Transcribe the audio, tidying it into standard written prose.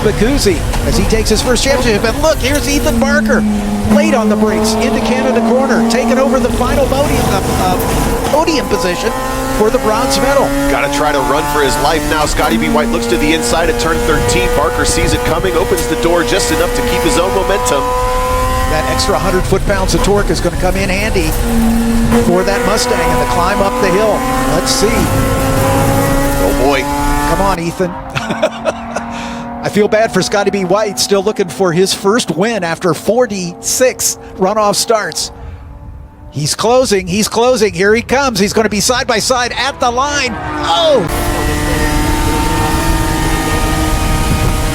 Spacuzzi as he takes his first championship. And look, here's Ethan Barker, late on the brakes into Canada corner, taking over the final podium position for the bronze medal. Got to try to run for his life now. Scotty B. White looks to the inside at turn 13. Barker sees it coming, opens the door just enough to keep his own momentum. That extra 100 foot-pounds of torque is going to come in handy for that Mustang and the climb up the hill. Let's see. Oh boy. Come on, Ethan. I feel bad for Scotty B. White, still looking for his first win after 46 runoff starts. He's closing, here he comes. He's going to be side by side at the line. Oh!